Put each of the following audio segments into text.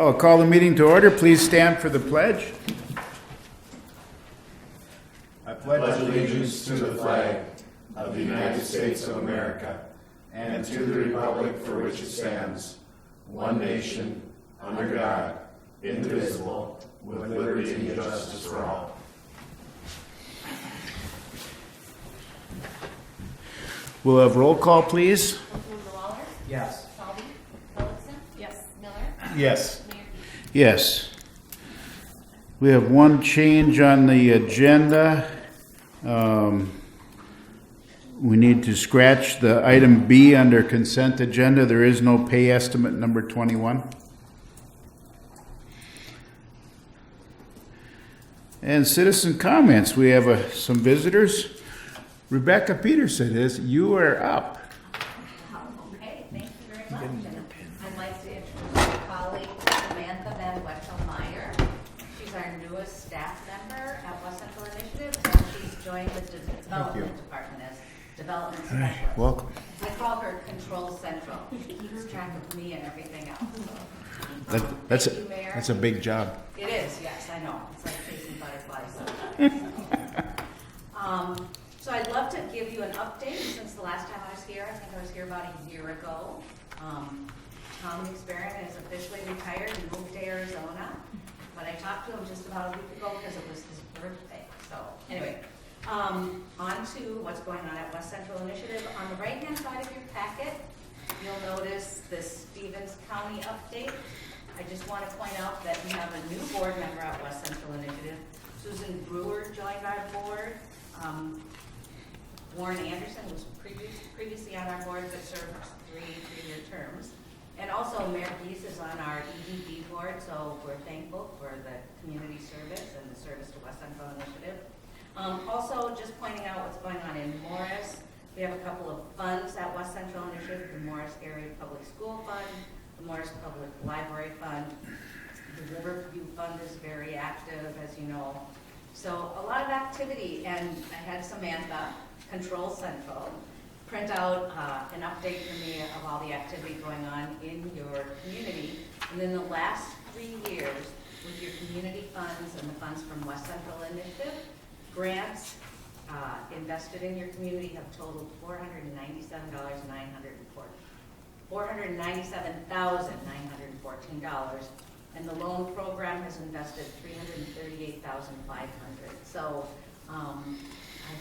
I'll call the meeting to order. Please stand for the pledge. I pledge allegiance to the flag of the United States of America and to the republic for which it stands, one nation, under God, indivisible, with liberty and justice for all. We'll have roll call, please. Councilmember Waller? Yes. Selby? Pellickson? Yes. Miller? Yes. Mayor Hughes? Yes. We have one change on the agenda. We need to scratch the item B under consent agenda. There is no pay estimate number 21. And citizen comments. We have some visitors. Rebecca Peterson, you are up. Okay, thank you very much. And I'd like to introduce my colleague Samantha Van Wettelmeyer. She's our newest staff member at West Central Initiative, and she's joined the development department as development specialist. Welcome. I call her Control Central. She keeps track of me and everything else. That's Thank you, Mayor. that's a big job. It is, yes, I know. It's like chasing butterflies. So I'd love to give you an update since the last time I was here. I think I was here about a year ago. Tom Experiment is officially retired and moved to Arizona. But I talked to him just about a week ago because it was his birthday. So anyway, on to what's going on at West Central Initiative. On the right-hand side of your packet, you'll notice the Stevens County update. I just want to point out that we have a new board member at West Central Initiative. Susan Brewer joined our board. Warren Anderson was previously on our board but served three-year terms. And also Mayor Geese is on our EDB board, so we're thankful for the community service and the service to West Central Initiative. Also, just pointing out what's going on in Morris. We have a couple of funds at West Central Initiative, the Morris Area Public School Fund, the Morris Public Library Fund. The Riverview Fund is very active, as you know. So a lot of activity, and I had Samantha, Control Central, print out an update for me of all the activity going on in your community. And in the last 3 years, with your community funds and the funds from West Central Initiative, grants invested in your community have totaled $497,914, and the loan program has invested $338,500. So I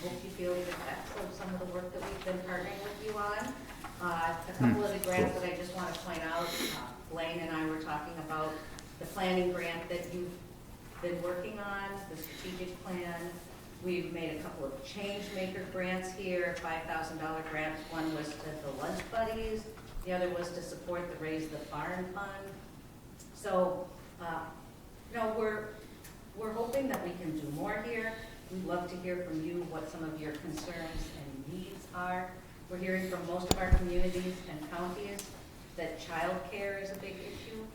hope you feel the effects of some of the work that we've been partnering with you on. A couple of the grants that I just want to point out, Blaine and I were talking about the planning grant that you've been working on, the strategic plan. We've made a couple of change maker grants here, $5,000 grants. One was to the Lunch Buddies, the other was to support the Raise the Barn Fund. So, we're hoping that we can do more here. We'd love to hear from you what some of your concerns and needs are. We're hearing from most of our communities and counties that childcare is a big issue.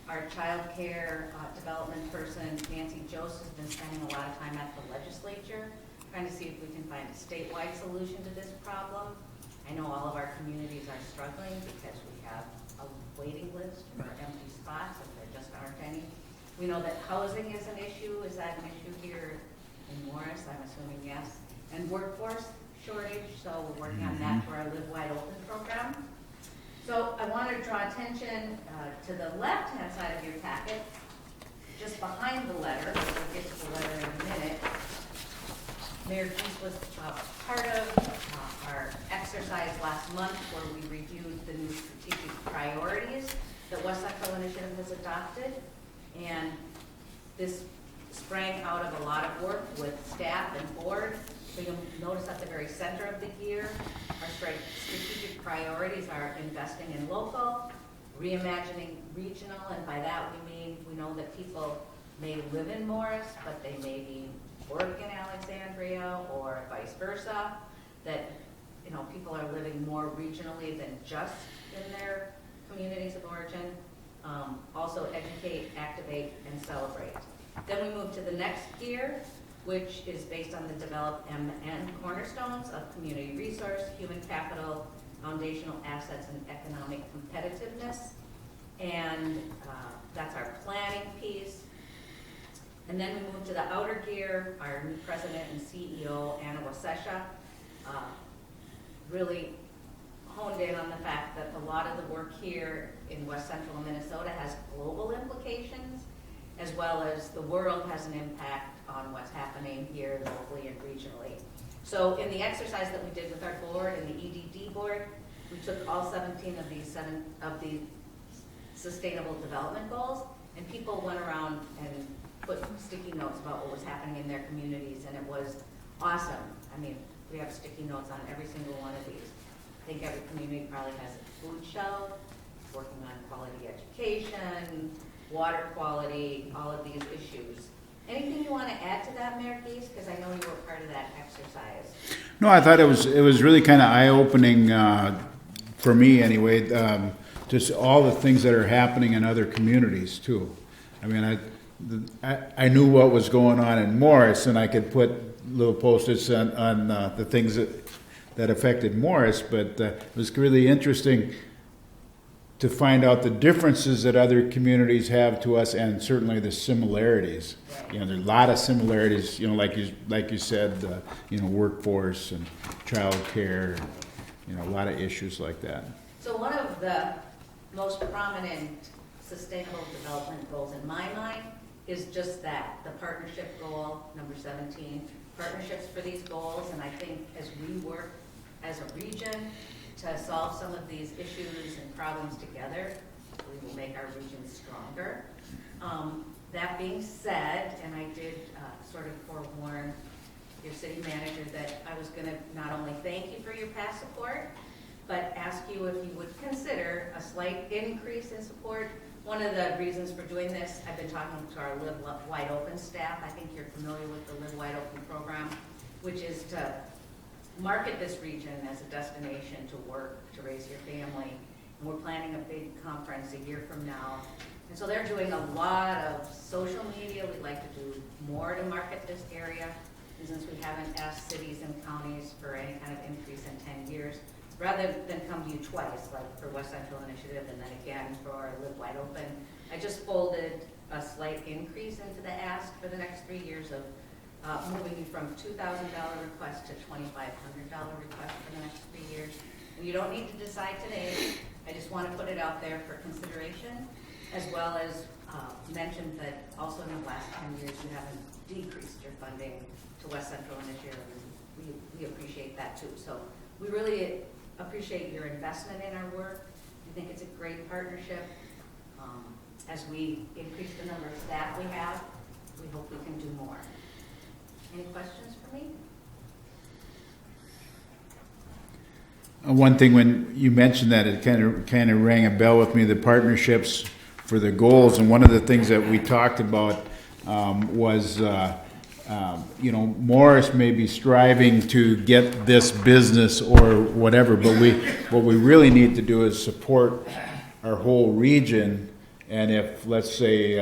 Our childcare development person, Nancy Joseph, has been spending a lot of time at the legislature trying to see if we can find a statewide solution to this problem. I know all of our communities are struggling because we have a waiting list for empty spots and there just aren't any. We know that housing is an issue. Is that an issue here in Morris? I'm assuming yes. And workforce shortage, so we're working on that for our Live Wide Open program. So I want to draw attention to the left-hand side of your packet, just behind the letter. We'll get to the letter in a minute. Mayor Geese was part of our exercise last month where we reviewed the new strategic priorities that West Central Initiative has adopted. And this sprang out of a lot of work with staff and board. So you'll notice at the very center of the gear, our strategic priorities are investing in local, reimagining regional, and by that we mean we know that people may live in Morris, but they maybe work in Alexandria or vice versa, that people are living more regionally than just in their communities of origin. Also educate, activate, and celebrate. Then we move to the next gear, which is based on the develop MN cornerstones of community resource, human capital, foundational assets, and economic competitiveness. And that's our planning piece. And then we move to the outer gear. Our new president and CEO, Anna Wasesha, really honed in on the fact that a lot of the work here in West Central Minnesota has global implications, as well as the world has an impact on what's happening here locally and regionally. So in the exercise that we did with our board and the EDD board, we took all 17 of these sustainable development goals, and people went around and put sticky notes about what was happening in their communities, and it was awesome. I mean, we have sticky notes on every single one of these. I think every community probably has a food shelf, working on quality education, water quality, all of these issues. Anything you want to add to that, Mayor Keys? Because I know you were part of that exercise. No, I thought it was really kind of eye-opening for me anyway. Just all the things that are happening in other communities too. I mean, I knew what was going on in Morris, and I could put little post-its on the things that affected Morris. But it was really interesting to find out the differences that other communities have to us, and certainly the similarities. You know, there's a lot of similarities. You know, like you said, you know, workforce and child care, you know, a lot of issues like that. So one of the most prominent sustainable development goals in my mind is just that, the partnership goal, number 17, partnerships for these goals. And I think as we work as a region to solve some of these issues and problems together, we will make our region stronger. That being said, and I did sort of forewarn your city manager that I was going to not only thank you for your past support, but ask you if you would consider a slight increase in support. One of the reasons for doing this, I've been talking to our Live Wide Open staff. I think you're familiar with the Live Wide Open program, which is to market this region as a destination to work, to raise your family. And we're planning a big conference a year from now. And so they're doing a lot of social media. We'd like to do more to market this area. And since we haven't asked cities and counties for any kind of increase in 10 years, rather than come to you twice, like for West Central Initiative and then again for Live Wide Open, I just folded a slight increase into the ask for the next 3 years of moving you from $2,000 request to $2,500 request for the next 3 years. And you don't need to decide today. I just want to put it out there for consideration, as well as mention that also in the last 10 years you haven't decreased your funding to West Central Initiative. We appreciate that too. So we really appreciate your investment in our work. We think it's a great partnership. As we increase the number of staff we have, we hope we can do more. Any questions for me? One thing when you mentioned that, it kind of rang a bell with me, the partnerships for the goals. And one of the things that we talked about was, you know, Morris may be striving to get this business or whatever, but what we really need to do is support our whole region. And if, let's say,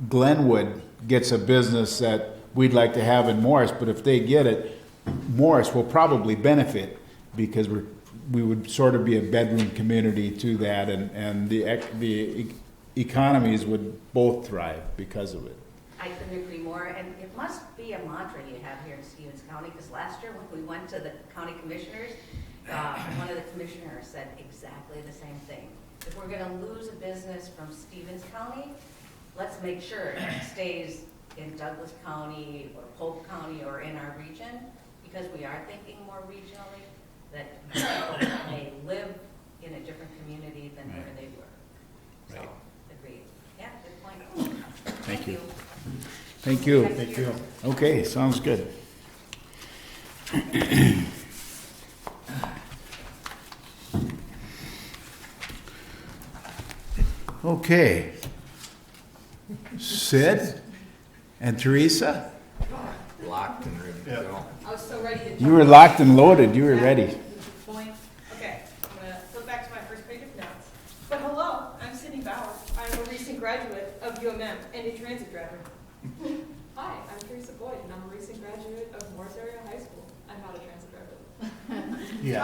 Glenwood gets a business that we'd like to have in Morris, but if they get it, Morris will probably benefit, because we would sort of be a bedroom community to that, and the economies would both thrive because of it. I couldn't agree more, and it must be a mantra you have here in Stevens County, because last year when we went to the county commissioners, one of the commissioners said exactly the same thing. If we're going to lose a business from Stevens County, let's make sure it stays in Douglas County or Polk County or in our region, because we are thinking more regionally, that people may live in a different community than where they work. So, Right. agreed. Yeah, good point. Thank you. Thank you. Thank you. Okay, sounds good. Okay. Sid and Teresa, Locked and ready to go. I was so ready to jump. you were locked and loaded. You were ready. Point. Okay, I'm gonna flip back to my first page of notes. But hello, I'm Sydney Bauer. I'm a recent graduate of UMM and a transit driver. Hi, I'm Teresa Boyd, and I'm a recent graduate of Morris Area High School. I'm not a transit driver. We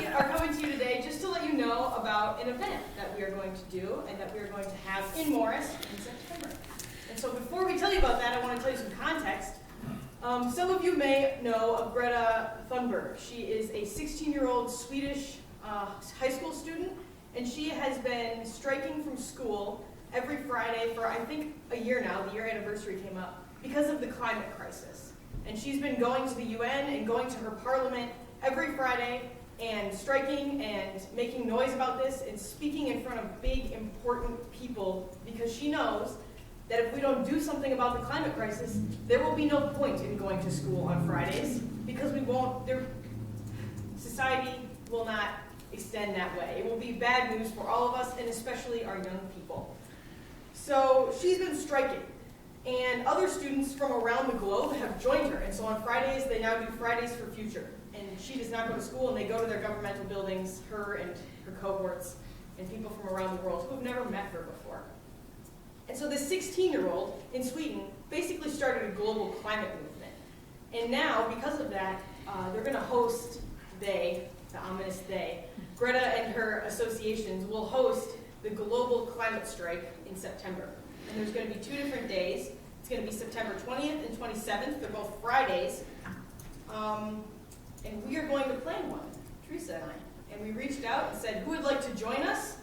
are coming to you today just to let you know about an event that we are going to do and that we are going to have in Morris in September. And so before we tell you about that, I want to tell you some context. Some of you may know of Greta Thunberg. She is a 16-year-old Swedish high school student, and she has been striking from school every Friday for, I think, a year now. The year anniversary came up because of the climate crisis. And she's been going to the UN and going to her parliament every Friday and striking and making noise about this and speaking in front of big, important people, because she knows that if we don't do something about the climate crisis, there will be no point in going to school on Fridays, because society will not extend that way. It will be bad news for all of us, and especially our young people. So she's been striking, and other students from around the globe have joined her. And so on Fridays, they now do Fridays for Future. And she does not go to school, and they go to their governmental buildings, her and her cohorts, and people from around the world who have never met her before. And so this 16-year-old in Sweden basically started a global climate movement. And now, because of that, they're going to host, the ominous they, Greta and her associations will host the global climate strike in September. And there's going to be 2 different days. It's going to be September 20th and 27th. They're both Fridays. And we are going to plan one, Teresa and I. And we reached out and said, who would like to join us?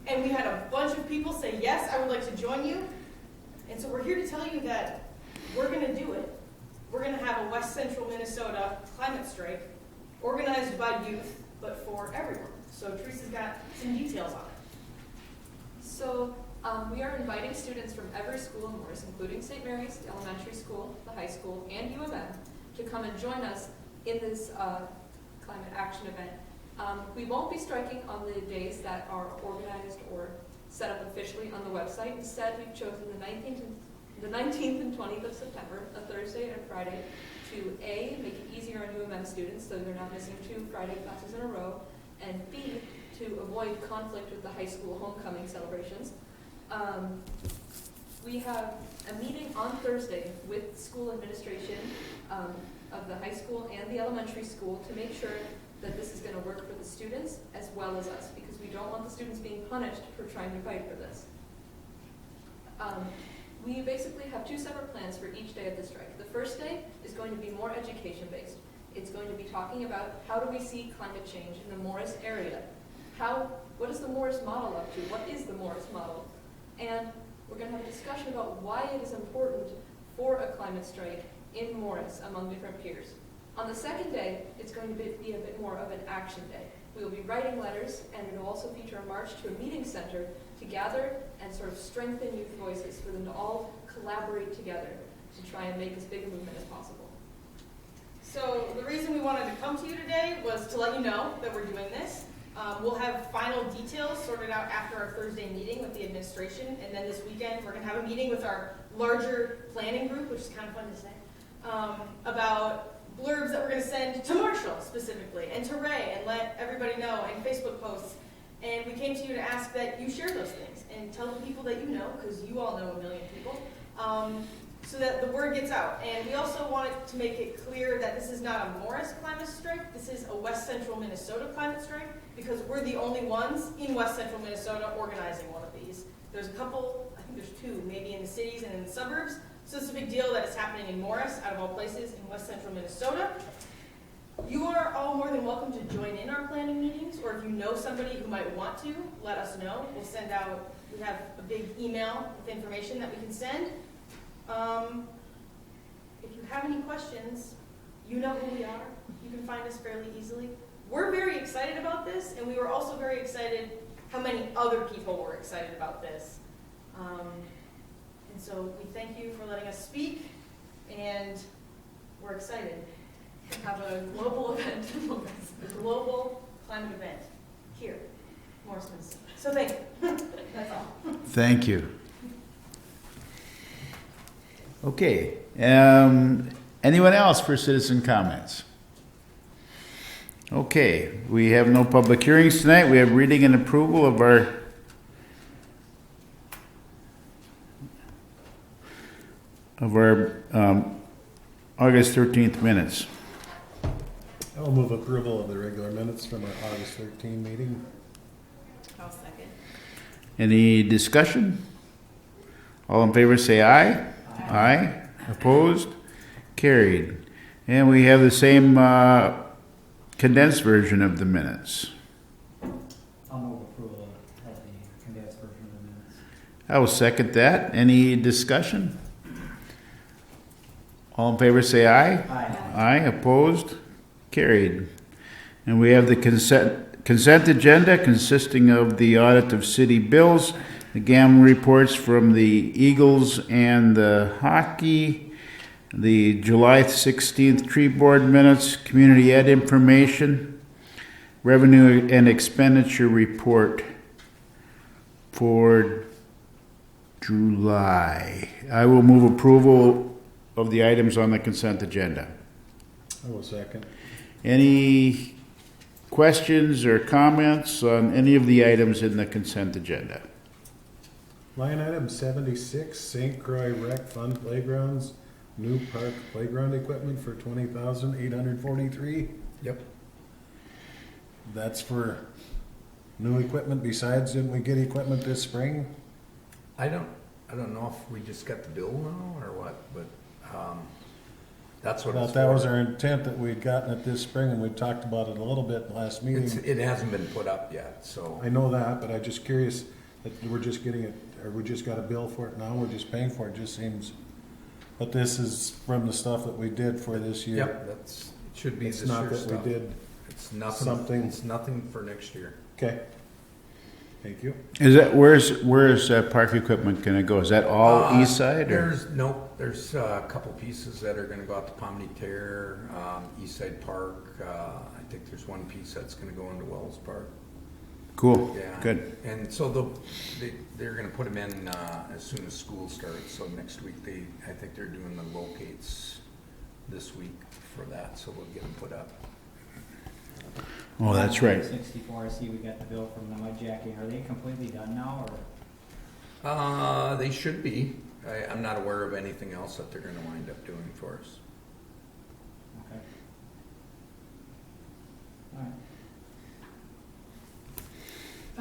And we had a bunch of people say, yes, I would like to join you. And so we're here to tell you that we're going to do it. We're going to have a West Central Minnesota climate strike organized by youth, but for everyone. So Teresa's got some details on it. So we are inviting students from every school in Morris, including St. Mary's, the elementary school, the high school, and UMM, to come and join us in this climate action event. We won't be striking on the days that are organized or set up officially on the website. Instead, we've chosen the 19th and 20th of September, a Thursday and a Friday, to A, make it easier on UMM students so they're not missing 2 Friday classes in a row, and B, to avoid conflict with the high school homecoming celebrations. We have a meeting on Thursday with school administration of the high school and the elementary school to make sure that this is going to work for the students as well as us, because we don't want the students being punished for trying to fight for this. We basically have 2 separate plans for each day of the strike. The first day is going to be more education-based. It's going to be talking about how do we see climate change in the Morris area. What is the Morris model up to? What is the Morris model? And we're going to have a discussion about why it is important for a climate strike in Morris among different peers. On the second day, it's going to be a bit more of an action day. We will be writing letters, and it will also feature a march to a meeting center to gather and sort of strengthen youth voices for them to all collaborate together to try and make as big a movement as possible. So the reason we wanted to come to you today was to let you know that we're doing this. We'll have final details sorted out after our Thursday meeting with the administration, and then this weekend we're going to have a meeting with our larger planning group, which is kind of fun to say, about blurbs that we're going to send to Marshall specifically, and to Ray, and let everybody know, and Facebook posts. And we came to you to ask that you share those things and tell the people that you know, because you all know a million people, so that the word gets out. And we also wanted to make it clear that this is not a Morris climate strike, this is a West Central Minnesota climate strike, because we're the only ones in West Central Minnesota organizing one of these. There's a couple, I think there's 2, maybe in the cities and in the suburbs. So it's a big deal that it's happening in Morris, out of all places, in West Central Minnesota. You are all more than welcome to join in our planning meetings, or if you know somebody who might want to, let us know. We'll send out, we have a big email with information that we can send. If you have any questions, you know who we are. You can find us fairly easily. We're very excited about this, and we were also very excited how many other people were excited about this. And so we thank you for letting us speak, and we're excited to have a global event in Morris, a global climate event here, Morris, Minnesota. So thank you. That's all. Thank you. Okay. Anyone else for citizen comments? Okay. We have no public hearings tonight. We have reading and approval of our August 13th minutes. I'll move approval of the regular minutes from our August 13 meeting. I'll second. Any discussion? All in favor say aye. Aye. Opposed? Carried. And we have the same condensed version of the minutes. I'll move approval of the condensed version of the minutes. I will second that. Any discussion? All in favor say aye. Aye. Aye. Opposed? Carried. And we have the consent agenda consisting of the audit of city bills, the GAM reports from the Eagles and the hockey, the July 16th tree board minutes, community ed information, revenue and expenditure report for July. I will move approval of the items on the consent agenda. I will second. Any questions or comments on any of the items in the consent agenda? Line item 76, St. Croix Rec Fund Playgrounds, new park playground equipment for $20,843. Yep. That's for new equipment besides, didn't we get equipment this spring? I don't know if we just got the bill now or what, but, that's what I it's thought that was for. our intent, that we'd gotten it this spring, and we talked about it a little bit last meeting. It hasn't been put up yet, so. I know that, but I'm just curious that we're just getting it, or we just got a bill for it now, we're just paying for it, just seems. But this is from the stuff that we did for this year. Yep, it should be It's this not year's that we stuff. did It's nothing, something. it's nothing for next year. Okay. Thank you. Is that where's park equipment gonna go? Is that all east side or? There's a couple pieces that are gonna go out to Pomni Terre, East Side Park. I think there's one piece that's gonna go into Wells Park. Cool. Yeah. Good. And so they're gonna put them in as soon as school starts. So next week I think they're doing the locates this week for that. So we'll get them put up. Oh, that's right. 64, I see we got the bill from the mud jacking. Are they completely done now, or? They should be. I'm not aware of anything else that they're gonna wind up doing for us. Okay. All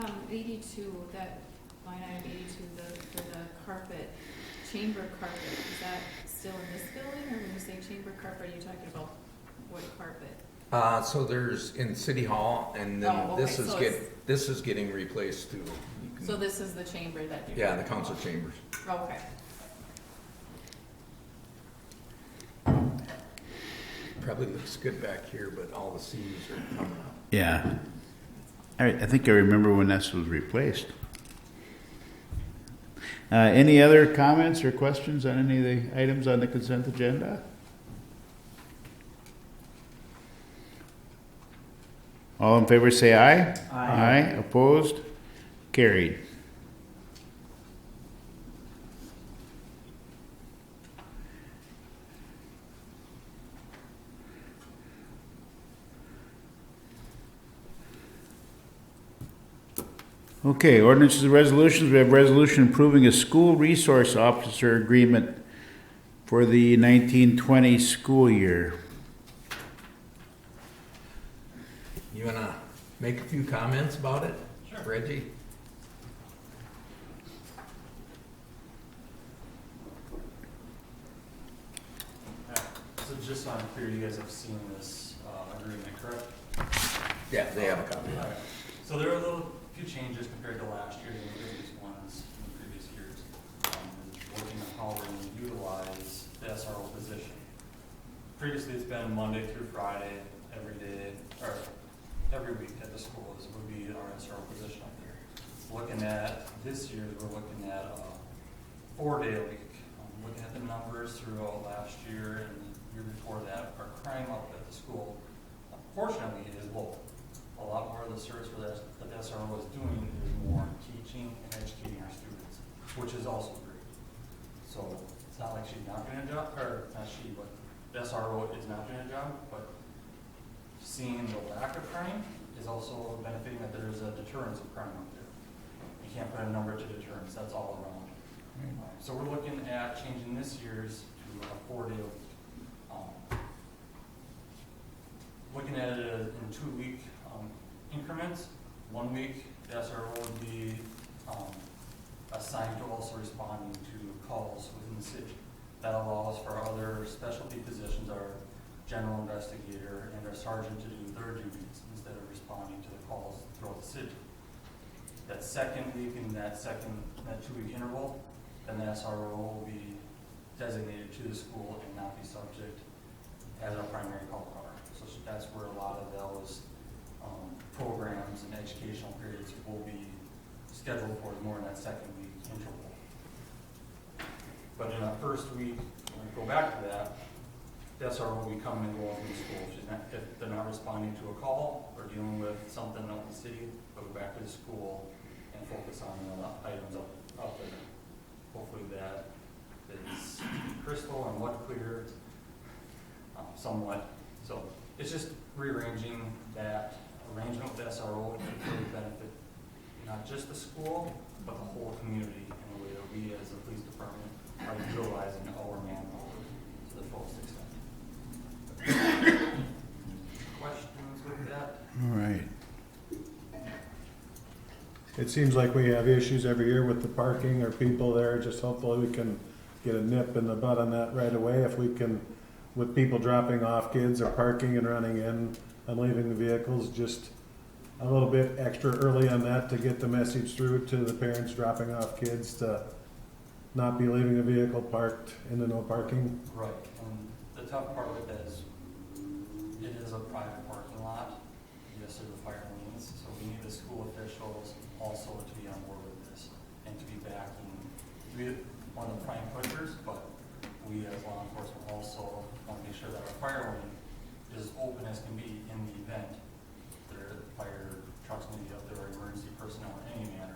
right. 82, that line item 82, for the carpet, chamber carpet, is that still in this building, or when you say chamber carpet, are you talking about what carpet? So there's in City Hall, and then Oh, okay, this is getting replaced too. You can- So this is the chamber that you're. Yeah, the council chambers. Okay. Probably looks good back here, but all the seams are coming up. Yeah. I think I remember when this was replaced. Any other comments or questions on any of the items on the consent agenda? All in favor say aye. Aye. Opposed? Carried. Okay, ordinances and resolutions. We have resolution approving a school resource officer agreement for the 1920 school year. You wanna make a few comments about it? Sure. Reggie? So just so I'm clear, you guys have seen this agreement, correct? Yeah, they have a copy. Alright. So there are a few changes compared to last year and the previous ones in the previous years. Working on how we're going to utilize the SRO position. Previously, it's been Monday through Friday, every day, or every week at the school. This would be our SRO position up there. Looking at this year, we're looking at a 4-day a week. Looking at the numbers throughout last year and the year before that, our crime up at the school, unfortunately, is low. A lot more of the service that the SRO is doing is more teaching and educating our students, which is also great. So it's not like she's not doing a job, or not she, but the SRO is not doing a job, but seeing the lack of crime is also benefiting that there's a deterrence of crime up there. You can't put a number to deterrence, that's all around. So we're looking at changing this year's to a 4-day week. Looking at it in 2-week increments. 1 week, the SRO would be assigned to also responding to calls within the city. That allows for other specialty positions, our general investigator and our sergeant, to do their duties instead of responding to the calls throughout the city. That second week in that 2-week interval, then the SRO will be designated to the school and not be subject as our primary call car. So that's where a lot of those programs and educational periods will be scheduled for, more in that second week interval. But in that first week, when we go back to that, the SRO will be coming and going from the school. If they're not responding to a call or dealing with something out in the city, they'll go back to the school and focus on the items up there. Hopefully that is crystal and what clear somewhat. So it's just rearranging that arrangement with SRO to really benefit not just the school, but the whole community in a way that we as a police department are utilizing our manpower to the fullest extent. Questions with that? All right. It seems like we have issues every year with the parking or people there. Just hopefully we can get a nip in the butt on that right away. If we can, with people dropping off kids or parking and running in and leaving the vehicles, just a little bit extra early on that to get the message through to the parents dropping off kids to not be leaving a vehicle parked in the no parking. Right, and the tough part with that is it is a private parking lot. Yes, there's a fire lanes, so we need the school officials also to be on board with this and to be backing. We one of the prime pushers, but we as law enforcement also want to make sure that our fire lane is as open as can be in the event there fire trucks may be up there or emergency personnel in any manner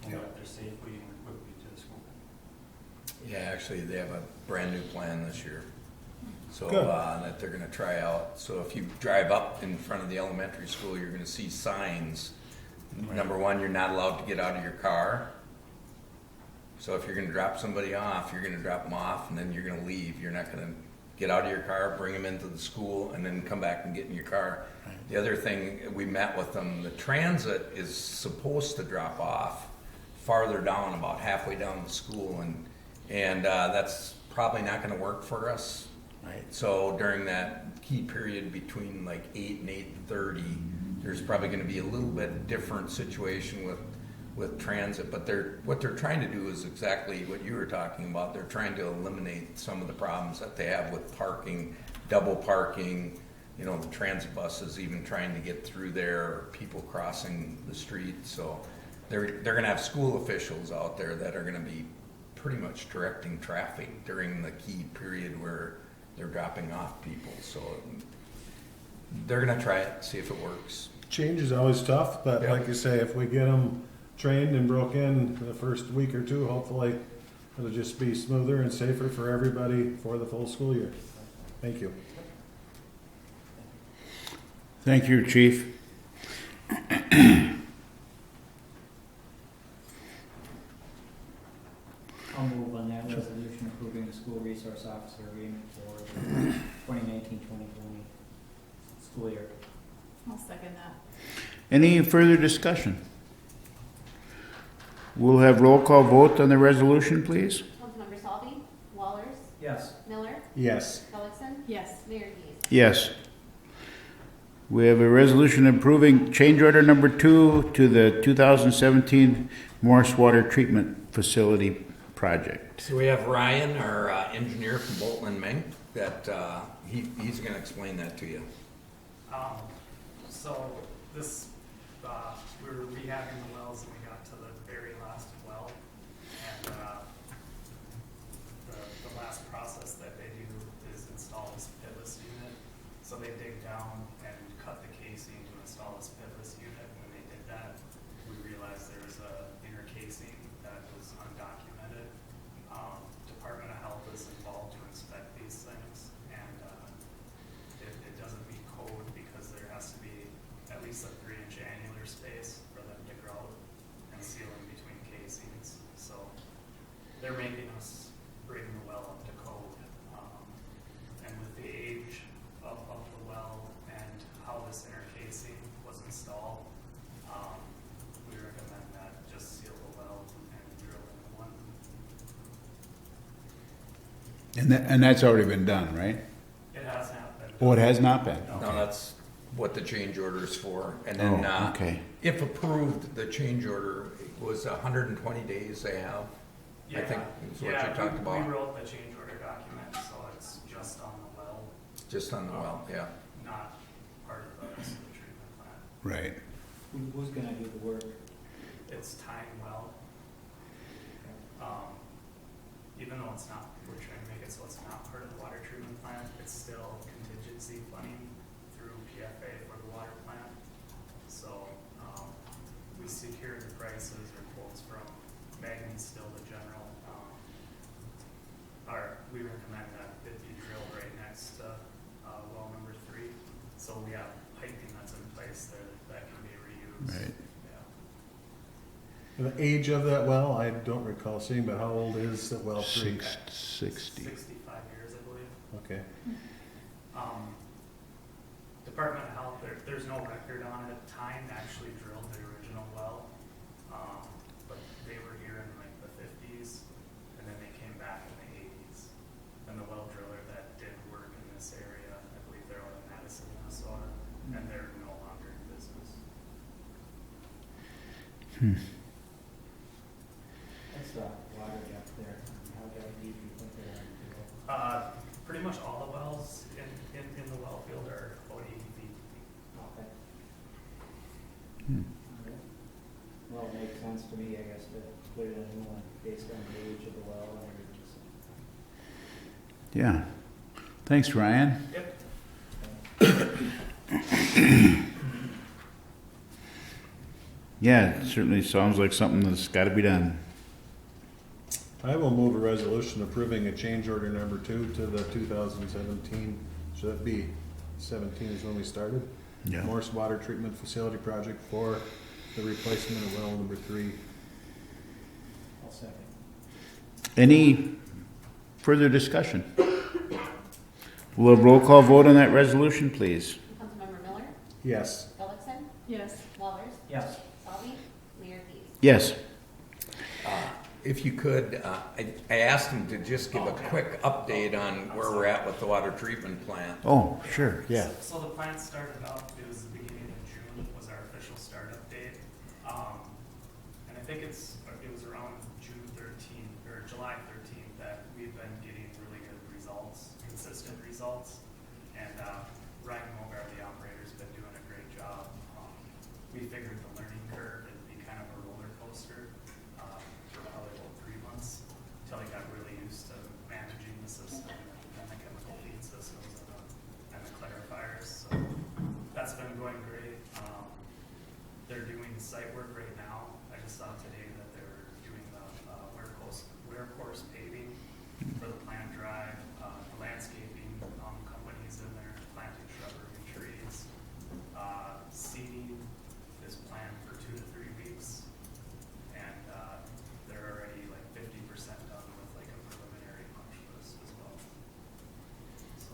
and get up there safely and quickly to the school. Yeah, actually, they have a brand new plan this year. So Good. that they're gonna try out. So if you drive up in front of the elementary school, you're gonna see signs. Number one, you're not allowed to get out of your car. So if you're gonna drop somebody off, you're gonna drop them off and then you're gonna leave. You're not gonna get out of your car, bring them into the school, and then come back and get in your car. The other thing, we met with them, the transit is supposed to drop off farther down, about halfway down the school, and that's probably not gonna work for us. Right. So during that key period between like 8 and 8:30, there's probably gonna be a little bit different situation with transit, but what they're trying to do is exactly what you were talking about. They're trying to eliminate some of the problems that they have with parking, double parking, the transit buses even trying to get through there, people crossing the street. So they're gonna have school officials out there that are gonna be pretty much directing traffic during the key period where they're dropping off people. So they're gonna try it, see if it works. Change is always tough, but Yeah. like you say, if we get them trained and broke in the first week or two, hopefully it'll just be smoother and safer for everybody for the full school year. Thank you. Thank you, Chief. I'll move on that resolution approving the school resource officer agreement for the 2019-2020 school year. I'll second that. Any further discussion? We'll have roll call vote on the resolution, please. Councilmember Salvi, Wallers, Yes. Miller, Yes. Gullickson, Yes. Mayor Heath. Yes. We have a resolution approving change order number 2 to the 2017 Morris Water Treatment Facility project. So we have Ryan, our engineer from Bolton and Meng, that he's going to explain that to you. So this, we were rehabbing the wells and we got to the very last well. And the last process that they do is install this pitless unit. So they dig down and cut the casing to install this pitless unit. When they did that, we realized there was a inner casing that was undocumented. Department of Health is involved to inspect these things, and it doesn't meet code because there has to be at least a 3-inch annular space for them to grout and seal in between casings. So they're making us bring the well up to code. And with the age of the well and how this inner casing was installed, we recommend that just seal the well and drill in the And that's already been done, right? It has not been. Oh, it has not been? No. No, that's what the change order is for. And Oh, then, okay. if approved, the change order was 120 days they have. I think is what you talked about. We wrote the change order document, so it's just on the well, Just on the well, yeah. not part of the sewage treatment plant. Right. Who's gonna do the work? It's tying well. Even though it's not, we're trying to make it so it's not part of the water treatment plant, it's still contingency funding through PFA for the water plant. So, we secured the prices or quotes from Magny Still the General. We recommend that it be drilled right next to, well number 3. So we have piping that's in place there that can be reused. Right. Yeah. The age of that well, I don't recall seeing, but how old is the well three? 60. 65 years, I believe. Okay. Department of Health, there's no record on it. Time actually drilled the original well, but they were here in like the 50s, and then they came back in the 80s. And the well driller that did work in this area, I believe they're out of Madison, Minnesota, and they're no longer in business. What's the water depth there? How deep do you think they are? Pretty much all the wells in the well field are about 80 feet deep. Okay. Hmm. Okay. Well, it makes sense to me, I guess, to put it in a new one based on the age of the well and everything. So. Yeah. Thanks, Ryan. Yep. Yeah, it certainly sounds like something that's got to be done. I will move a resolution approving a change order number 2 to the 2017, should that be 17 is when we started? Yeah. Morse Water Treatment Facility Project for the replacement of well number 3. I'll second. Any further discussion? Will a roll call vote on that resolution, please? Councilmember Miller, Yes. Gullickson, Yes. Wallers, Yes. Salvi, Lear, Keys. Yes. If you could, I asked him to just give a quick update on where we're at with the water treatment plant. Oh, sure, yeah. So the plant started up, it was the beginning of June was our official startup date. And I think it was around June 13th, or July 13th, that we've been getting really good results, consistent results. And Ryan Mogar, the operator, has been doing a great job. We figured the learning curve would be kind of a roller coaster for probably about 3 months, until he got really used to managing the system and the chemical feed systems and the clarifiers. So that's been going great. They're doing site work right now. I just saw today that they're doing the wear course paving for the plant drive. The landscaping companies in there, planting shrubbery and trees. Seeding is planned for 2 to 3 weeks. And they're already like 50% done with like a preliminary punch list as well. So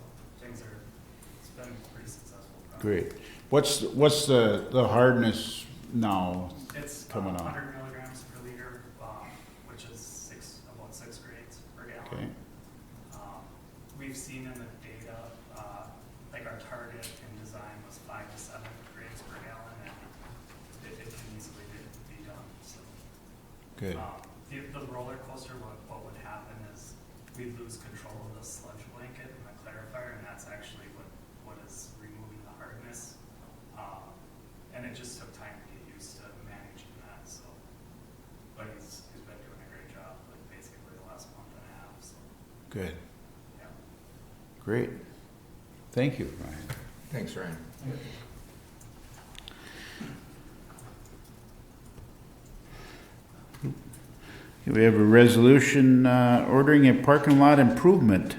it's been a pretty successful project. Great. What's the hardness now It's coming on? 100 milligrams per liter, which is about 6 grades per Okay. gallon. We've seen in the data, like our target in design was 5 to 7 grades per gallon, and it can easily be done. So, Good. the roller coaster, what would happen is we'd lose control of the sludge blanket and the clarifier, and that's actually what is removing the hardness. And it just took time to get used to managing that. So, but he's been doing a great job, like basically the last month and a half. So, Good. yeah. Great. Thank you, Ryan. Thanks, Ryan. We have a resolution ordering a parking lot improvement.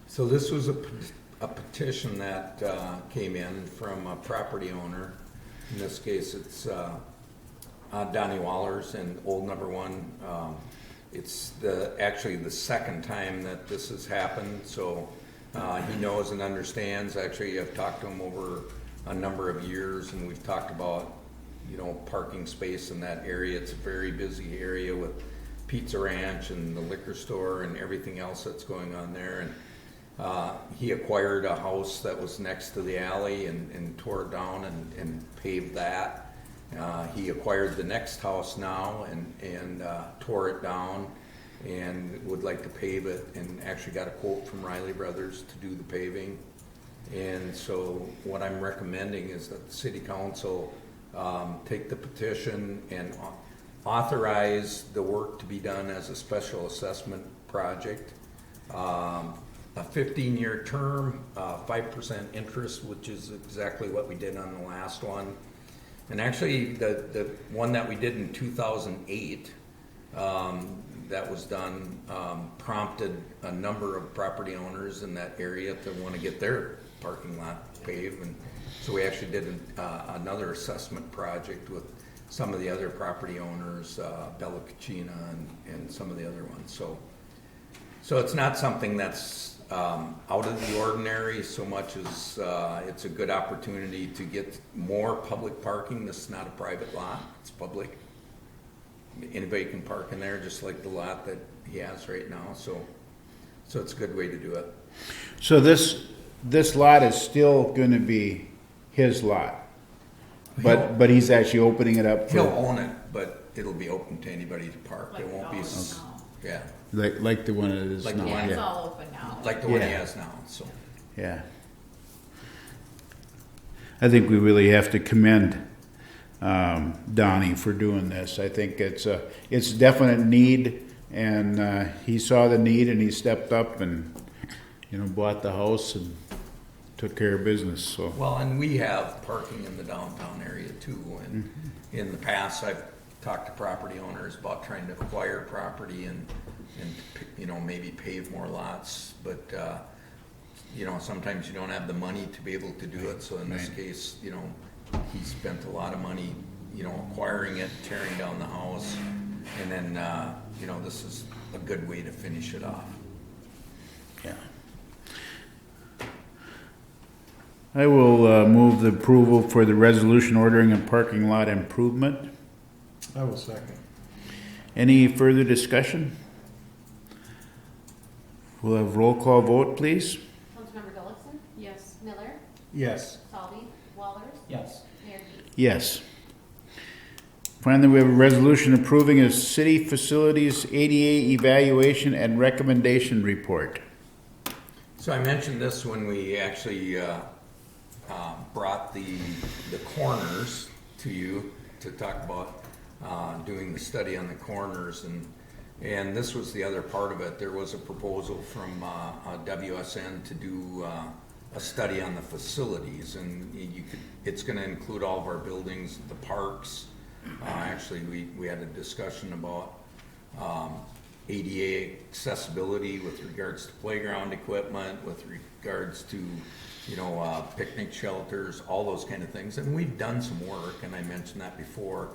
So this was a petition that came in from a property owner. In this case, it's Donnie Wallers and Old Number 1. It's actually the second time that this has happened, so he knows and understands. Actually, I've talked to him over a number of years, and we've talked about, parking space in that area. It's a very busy area with Pizza Ranch and the liquor store and everything else that's going on there. And he acquired a house that was next to the alley and tore it down and paved that. He acquired the next house now and tore it down and would like to pave it, and actually got a quote from Riley Brothers to do the paving. And so what I'm recommending is that the city council take the petition and authorize the work to be done as a special assessment project. A 15-year term, 5% interest, which is exactly what we did on the last one. And actually, the one that we did in 2008, that was done, prompted a number of property owners in that area to want to get their parking lot paved. And so we actually did another assessment project with some of the other property owners, Bella Cucina and some of the other ones. So it's not something that's out of the ordinary so much as it's a good opportunity to get more public parking. This is not a private lot, it's public. Anybody can park in there, just like the lot that he has right now. So it's a good way to do it. So this lot is still gonna be his lot, but he's actually opening it up He'll for, own it, but it'll be open to anybody to park. Like It won't be, ours now. yeah, like the one it is Like the now. Yeah, one- it's Yeah. all open now. like the one he Yeah. has now, so. Yeah. I think we really have to commend Donnie for doing this. I think it's a definite need, and he saw the need and he stepped up and, bought the house and took care of business, so. Well, and we have parking in the downtown area too, and in the past, I've talked to property owners about trying to acquire property and maybe pave more lots, but, sometimes you don't have the money to be able to do it, so in this Right. case, he spent a lot of money, acquiring it, tearing down the house, and then, this is a good way to finish it off. Yeah. I will move the approval for the resolution ordering a parking lot improvement. I will second. Any further discussion? We'll have roll call vote, please. Councilmember Gullikson? Yes. Miller? Yes. Salvi? Wallers? Yes. Mayor Heath? Yes. Finally, we have a resolution approving a city facilities ADA evaluation and recommendation report. So I mentioned this when we actually brought the corners to you to talk about doing the study on the corners, and this was the other part of it. There was a proposal from WSN to do a study on the facilities, and it's going to include all of our buildings, the parks. Actually, we had a discussion about ADA accessibility with regards to playground equipment, with regards to picnic shelters, all those kind of things. And we've done some work, and I mentioned that before.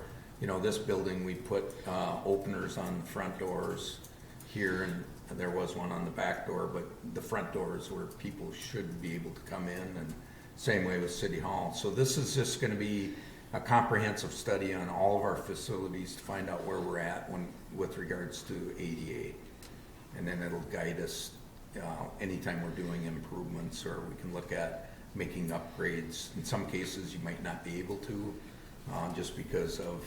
This building, we put openers on the front doors here, and there was one on the back door, but the front door is where people should be able to come in, and same way with City Hall. So this is just going to be a comprehensive study on all of our facilities to find out where we're at with regards to ADA. And then it'll guide us anytime we're doing improvements, or we can look at making upgrades. In some cases, you might not be able to, just because of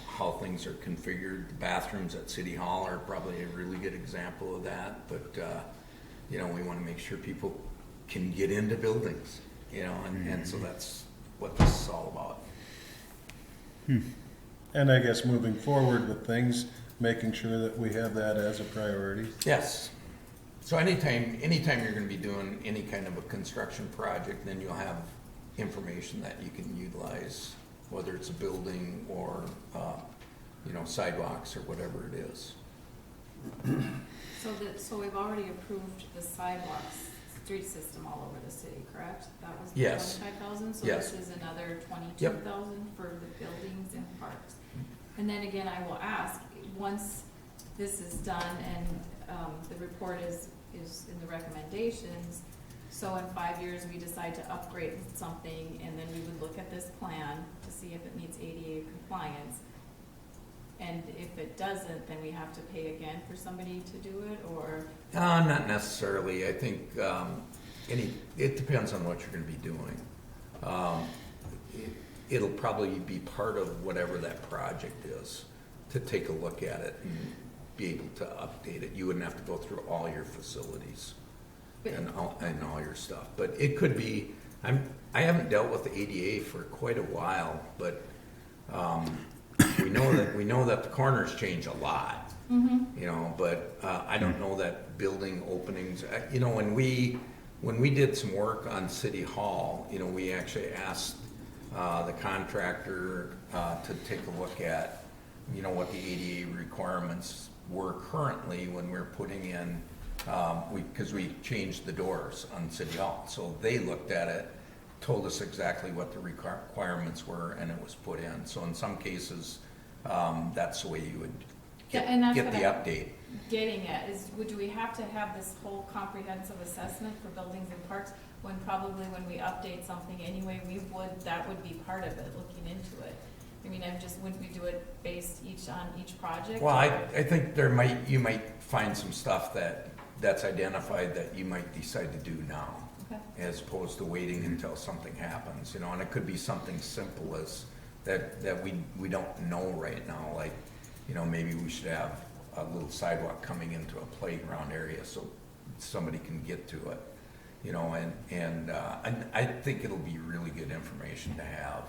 how things are configured. The bathrooms at City Hall are probably a really good example of that, but we want to make sure people can get into buildings, and so that's what this is all about. And I guess moving forward with things, making sure that we have that as a priority. Yes. So anytime you're going to be doing any kind of a construction project, then you'll have information that you can utilize, whether it's a building or sidewalks or whatever it is. So we've already approved the sidewalks, street system all over the city, correct? That was the Yes. 25,000, so Yes. this is another 22,000 for the buildings and parks. And then again, I will ask, once this is done and the report is in the recommendations, so in 5 years, we decide to upgrade something, and then we would look at this plan to see if it meets ADA compliance. And if it doesn't, then we have to pay again for somebody to do it, or? Not necessarily. I think it depends on what you're going to be doing. It'll probably be part of whatever that project is, to take a look at it and be able to update it. You wouldn't have to go through all your facilities and all your stuff. But it could be, I haven't dealt with the ADA for quite a while, but we know that the corners change a lot. You know, but I don't know that building openings, you know, when we did some work on City Hall, you know, we actually asked the contractor to take a look at, you know, what the ADA requirements were currently when we're putting in, because we changed the doors on City Hall. So they looked at it, told us exactly what the requirements were, and it was put in. So in some cases, that's the way you would get the update. Getting at is, do we have to have this whole comprehensive assessment for buildings and parks when probably when we update something anyway, that would be part of it, looking into it? I mean, wouldn't we do it based on each project? Well, I think you might find some stuff that's identified that you might decide to do now, okay, as opposed to waiting until something happens, you know, and it could be something simple as that we don't know right now, like, you know, maybe we should have a little sidewalk coming into a playground area so somebody can get to it, you know, and I think it'll be really good information to have,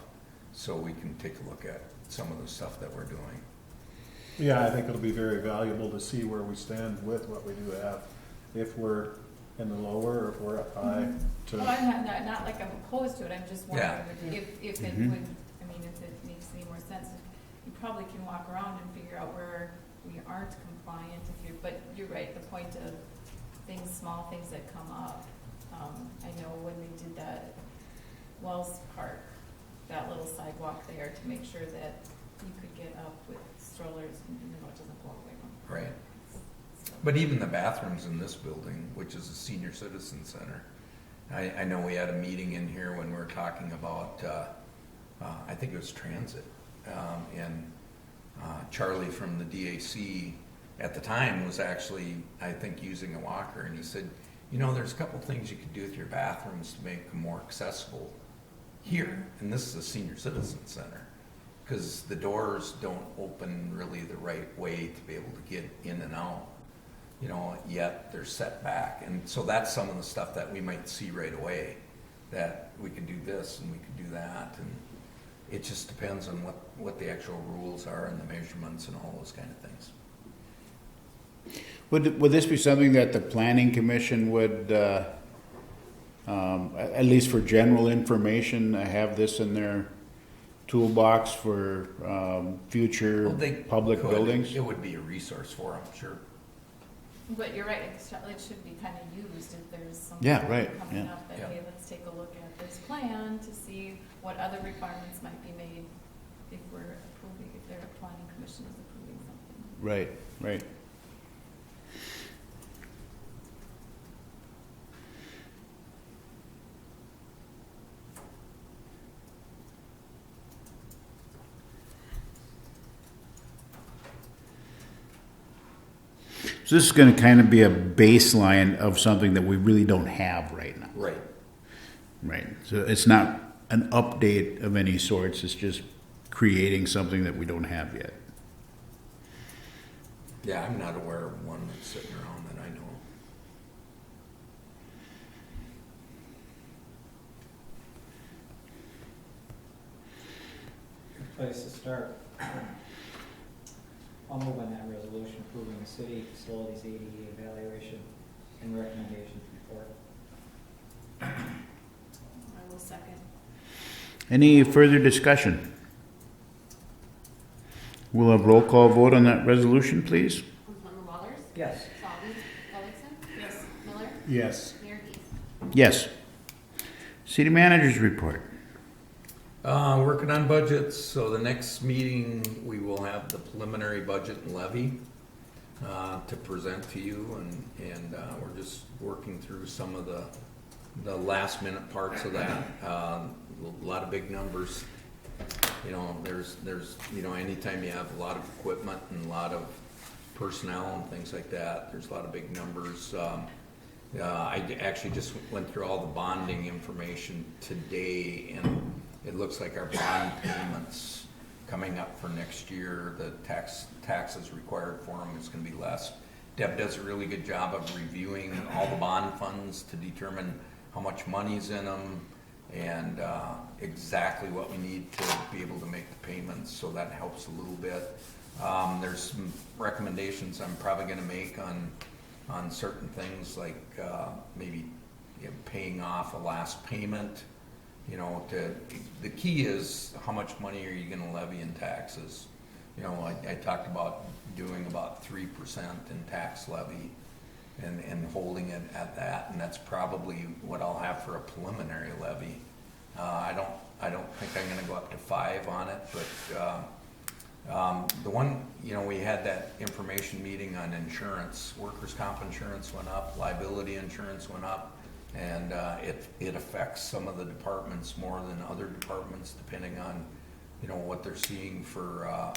so we can take a look at some of the stuff that we're doing. Yeah, I think it'll be very valuable to see where we stand with what we do have. If we're in the lower, or if we're up high. Well, I'm not like I'm opposed to it, I'm just wondering if it would, I mean, if it makes any more sense. You probably can walk around and figure out where we aren't compliant, but you're right, the point of small things that come up. I know when they did that Wells Park, that little sidewalk there, to make sure that you could get up with strollers and, you know, it doesn't blow away. Right. But even the bathrooms in this building, which is a senior citizen center, I know we had a meeting in here when we were talking about, I think it was transit, and Charlie from the DAC at the time was actually, I think, using a walker, and he said, you know, there's a couple things you could do with your bathrooms to make them more accessible here, and this is a senior citizen center, because the doors don't open really the right way to be able to get in and out, you know, yet they're set back. And so that's some of the stuff that we might see right away, that we could do this and we could do that, and it just depends on what the actual rules are and the measurements and all those kind of things. Would this be something that the planning commission would, at least for general information, have this in their toolbox for future public buildings? It would be a resource for them, sure. But you're right, it should be kind of used if there's something coming up that, hey, let's take a look at this plan to see what other requirements might be made if we're approving, if their planning commission is approving something. Right, right. So this is going to kind of be a baseline of something that we really don't have right now. Right. Right. So it's not an update of any sorts. It's just creating something that we don't have yet. Yeah, I'm not aware of one that's sitting around that I know of. Good place to start. I'll move on that resolution approving the city facilities ADA evaluation and recommendations report. I will second. Any further discussion? We'll have roll call vote on that resolution, please. Councilmember Wallers? Yes. Shelby? Gullikson? Yes. Miller? Yes. Mayor Heath? Yes. City managers report. Working on budgets, so the next meeting, we will have the preliminary budget and levy to present to you, and we're just working through some of the last minute parts of that. A lot of big numbers You know, there's, you know, anytime you have a lot of equipment and a lot of personnel and things like that, there's a lot of big numbers. I actually just went through all the bonding information today, and it looks like our bond payments coming up for next year, the taxes required for them is gonna be less. Deb does a really good job of reviewing all the bond funds to determine how much money's in them and exactly what we need to be able to make the payments, so that helps a little bit. There's some recommendations I'm probably gonna make on certain things, like maybe, you know, paying off a last payment. You know, the key is how much money are you gonna levy in taxes? You know, I talked about doing about 3% in tax levy and holding it at that, and that's probably what I'll have for a preliminary levy. I don't think I'm gonna go up to 5 on it, but the one, you know, we had that information meeting on insurance. Workers' comp insurance went up, liability insurance went up, and it affects some of the departments more than other departments, depending on, you know, what they're seeing for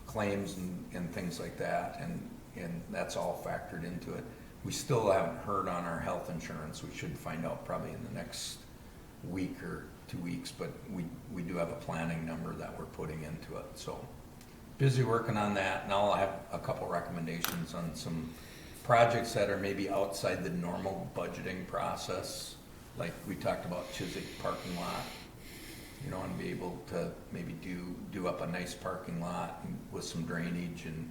claims and things like that, and that's all factored into it. We still haven't heard on our health insurance. We should find out probably in the next week or 2 weeks, but we do have a planning number that we're putting into it. So busy working on that, and I'll have a couple recommendations on some projects that are maybe outside the normal budgeting process, like we talked about Chiswick parking lot, you know, and be able to maybe do up a nice parking lot with some drainage, and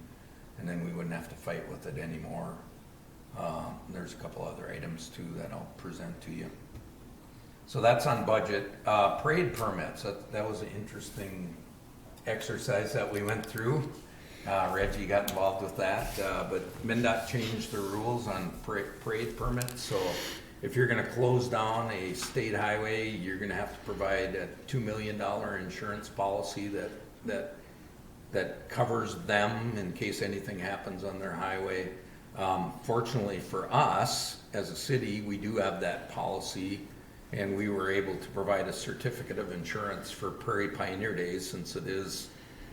then we wouldn't have to fight with it anymore. There's a couple other items too that I'll present to you. So that's on budget. Parade permits, that was an interesting exercise that we went through. Reggie got involved with that, but MnDOT changed the rules on parade permits. So if you're gonna close down a state highway, you're gonna have to provide a $2 million insurance policy that covers them in case anything happens on their highway. Fortunately for us, as a city, we do have that policy, and we were able to provide a certificate of insurance for Prairie Pioneer Days, since it is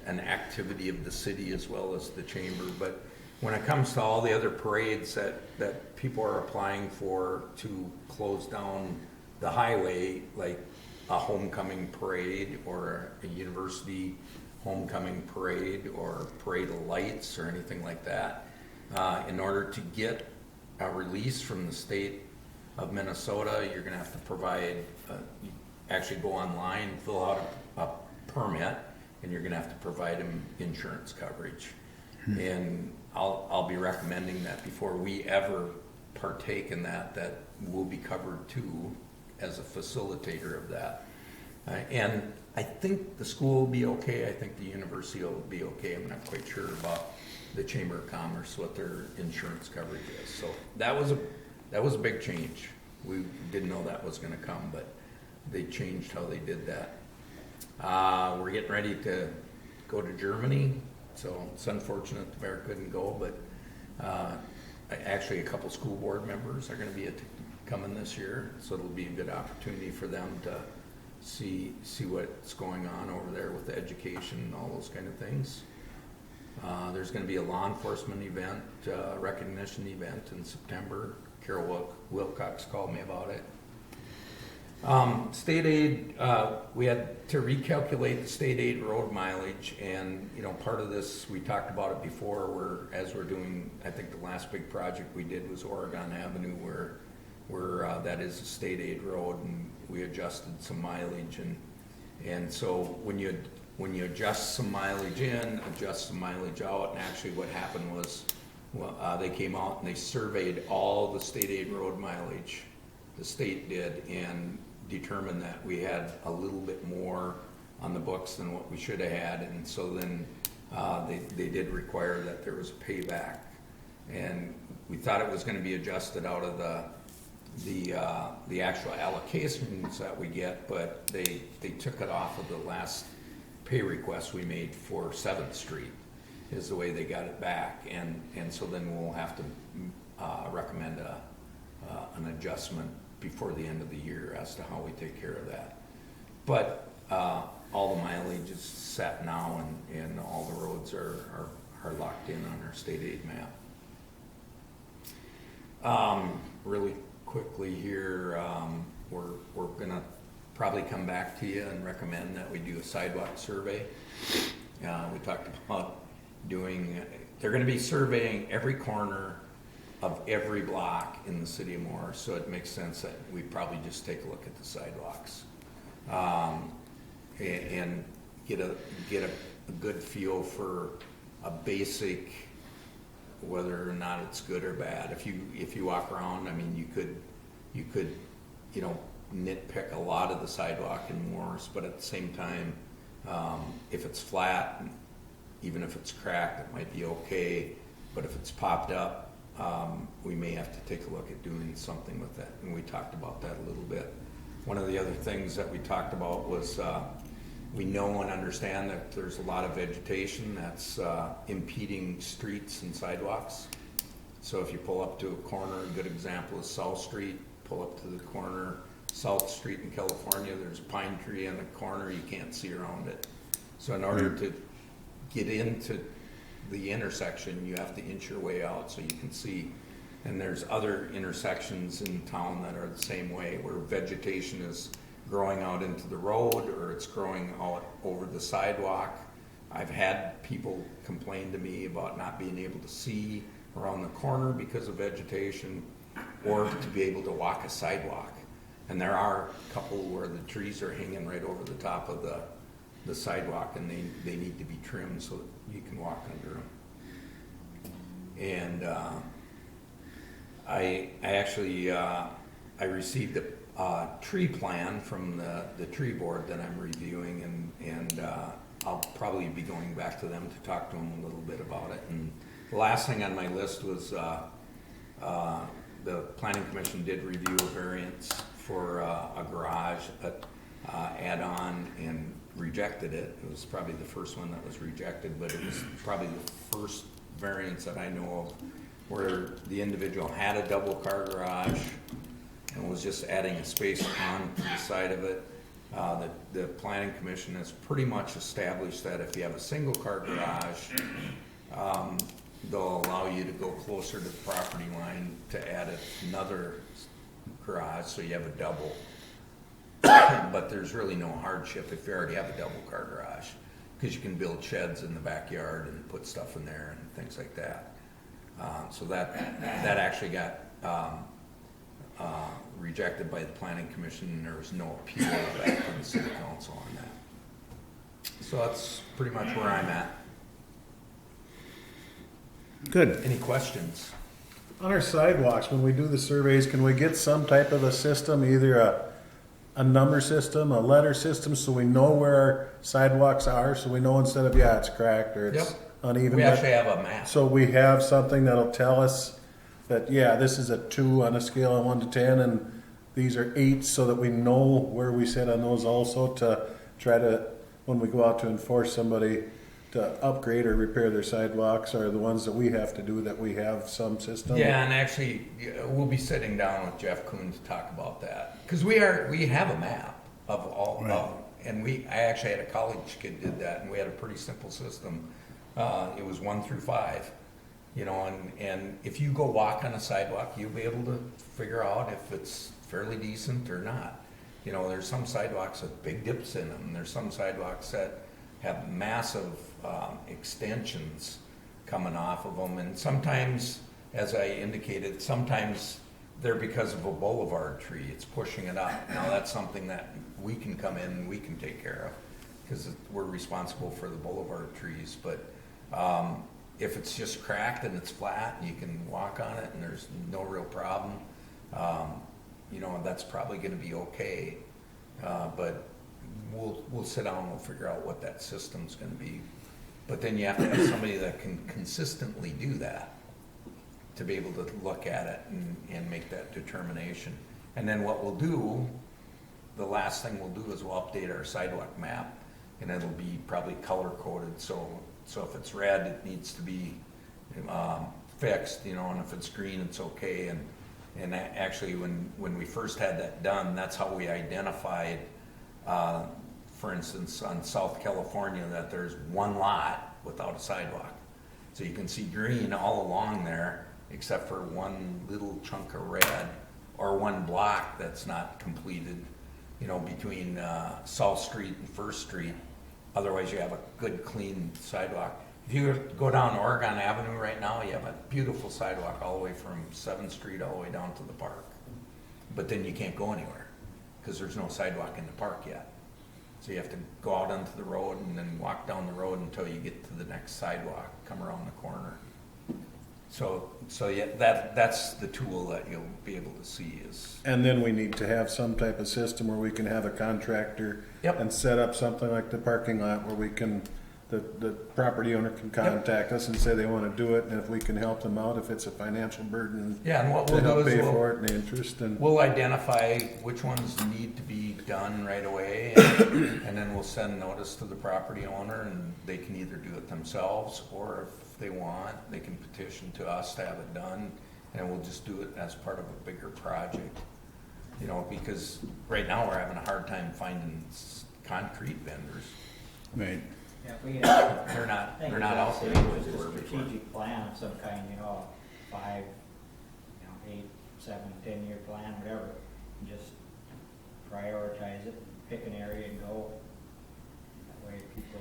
an activity of the city as well as the chamber. But when it comes to all the other parades that people are applying for to close down the highway, like a homecoming parade or a university homecoming parade or parade of lights or anything like that, in order to get a release from the state of Minnesota, you're gonna have to provide, actually go online, fill out a permit, and you're gonna have to provide them insurance coverage. And I'll be recommending that before we ever partake in that we'll be covered too as a facilitator of that. And I think the school will be okay. I think the university will be okay. I'm not quite sure about the Chamber of Commerce, what their insurance coverage is. So that was a big change. We didn't know that was gonna come, but they changed how they did that. We're getting ready to go to Germany, so it's unfortunate the mayor couldn't go, but actually a couple school board members are gonna be coming this year, so it'll be a good opportunity for them to see what's going on over there with the education and all those kind of things. There's going to be a law enforcement event, recognition event in September. Carol Wilcox called me about it. State aid, we had to recalculate the state aid road mileage, and you know, part of this, we talked about it before, as we're doing, I think the last big project we did was Oregon Avenue, where that is a state aid road, and we adjusted some mileage, and so when you adjust some mileage in, adjust some mileage out, and actually what happened was, they came out and they surveyed all the state aid road mileage, the state did, and determined that we had a little bit more on the books than what we should have had, and so then they did require that there was a payback, and we thought it was going to be adjusted out of the actual allocations that we get, but they took it off of the last pay request we made for 7th Street is the way they got it back, and so then we'll have to recommend an adjustment before the end of the year as to how we take care of that. But all the mileage is set now, and all the roads are locked in on our state aid map. Really quickly here, we're gonna probably come back to you and recommend that we do a sidewalk survey. We talked about they're gonna be surveying every corner of every block in the city of Morris, so it makes sense that we probably just take a look at the sidewalks. And get a good feel for a basic, whether or not it's good or bad. If you walk around, I mean, you could nitpick a lot of the sidewalk in Morris, but at the same time, if it's flat, even if it's cracked, it might be okay. But if it's popped up, we may have to take a look at doing something with that. And we talked about that a little bit. One of the other things that we talked about was we know and understand that there's a lot of vegetation that's impeding streets and sidewalks. So if you pull up to a corner, a good example is South Street, pull up to the corner, South Street in California, there's a pine tree in the corner, you can't see around it. So in order to get into the intersection, you have to inch your way out so you can see. And there's other intersections in town that are the same way, where vegetation is growing out into the road or it's growing out over the sidewalk. I've had people complain to me about not being able to see around the corner because of vegetation, or to be able to walk a sidewalk. And there are a couple where the trees are hanging right over the top of the sidewalk, and they need to be trimmed so that you can walk under them. And I actually I received a tree plan from the tree board that I'm reviewing, and I'll probably be going back to them to talk to them a little bit about it. And the last thing on my list was the Planning Commission did review a variance for a garage add-on and rejected it. It was probably the first one that was rejected, but it was probably the first variance that I know of where the individual had a double car garage and was just adding a space on the side of it. The Planning Commission has pretty much established that if you have a single car garage, they'll allow you to go closer to the property line to add another garage, so you have a double. But there's really no hardship if you already have a double car garage, because you can build sheds in the backyard and put stuff in there and things like that. So that actually got rejected by the Planning Commission, and there was no appeal back from the City Council on that. So that's pretty much where I'm at. Good. Any questions? On our sidewalks, when we do the surveys, can we get some type of a system, either a number system, a letter system, so we know where our sidewalks are, so we know instead of, it's cracked or it's uneven. We actually have a map. So we have something that'll tell us that, this is a 2 on a scale of 1 to 10, and these are 8, so that we know where we sit on those also, to try to, when we go out to enforce somebody to upgrade or repair their sidewalks, or the ones that we have to do, that we have some system. Yeah, and actually, we'll be sitting down with Jeff Kuhn to talk about that, because we have a map of all, and I actually had a college kid did that, and we had a pretty simple system. It was 1 through 5, and if you go walk on a sidewalk, you'll be able to figure out if it's fairly decent or not. There's some sidewalks with big dips in them. There's some sidewalks that have massive extensions coming off of them, and sometimes, as I indicated, sometimes they're because of a boulevard tree. It's pushing it up. Now that's something that we can come in and we can take care of, because we're responsible for the boulevard trees. But if it's just cracked and it's flat and you can walk on it and there's no real problem, that's probably going to be okay. But we'll sit down and we'll figure out what that system's going to be. But then you have to have somebody that can consistently do that to be able to look at it and make that determination. And then what we'll do, the last thing we'll do is we'll update our sidewalk map, and it'll be probably color coded. So if it's red, it needs to be fixed, and if it's green, it's okay. And actually, when we first had that done, that's how we identified for instance, on South California, that there's one lot without a sidewalk. So you can see green all along there, except for one little chunk of red, or one block that's not completed, you know, between South Street and First Street. Otherwise, you have a good, clean sidewalk. If you go down Oregon Avenue right now, you have a beautiful sidewalk all the way from 7th Street all the way down to the park. But then you can't go anywhere, because there's no sidewalk in the park yet. So you have to go out onto the road and then walk down the road until you get to the next sidewalk, come around the corner. So yeah, that's the tool that you'll be able to see is. And then we need to have some type of system where we can have a contractor Yep. and set up something like the parking lot where we can, the property owner can contact us and say they want to do it, and if we can help them out, if it's a financial burden, Yeah, and what to we'll do help is pay we'll, for it and the interest and. we'll identify which ones need to be done right away, and then we'll send notice to the property owner, and they can either do it themselves, or if they want, they can petition to us to have it done, and we'll just do it as part of a bigger project. You know, because right now we're having a hard time finding concrete vendors. Right. Yeah, we They're not out there. It's a strategic plan of some kind, you know, 5, 8, 7, 10-year plan, whatever. And just prioritize it, pick an area and go. That way people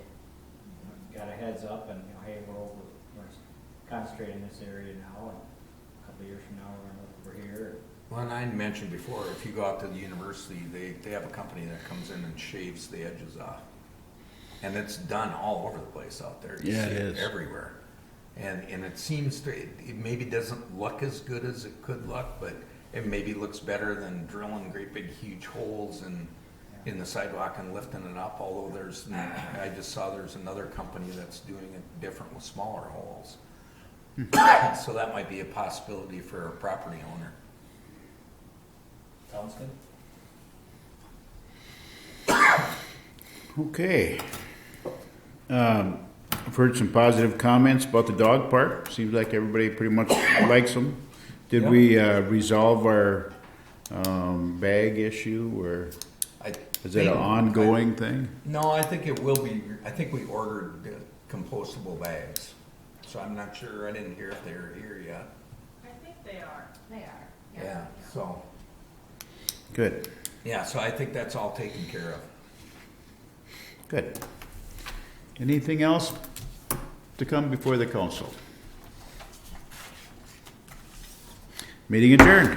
got a heads up and, you know, hey, we're concentrating in this area now, and a couple of years from now, we're gonna look over here. Well, and I mentioned before, if you go out to the university, they have a company that comes in and shaves the edges off. And it's done all over the place out there. You Yeah, see it is. everywhere. And it seems to, it maybe doesn't look as good as it could look, but it maybe looks better than drilling great big huge holes in the sidewalk and lifting it up, although I just saw there's another company that's doing it different with smaller holes. So that might be a possibility for a property owner. Sounds good. Okay. I've heard some positive comments about the dog park. Seems like everybody pretty much likes them. Did we resolve our bag issue, or is that an ongoing thing? No, I think it will be. I think we ordered compostable bags. So I'm not sure. I didn't hear if they're here yet. I think they are. They are. Yeah. So. Good. Yeah. So I think that's all taken care of. Good. Anything else to come before the council? Meeting adjourned.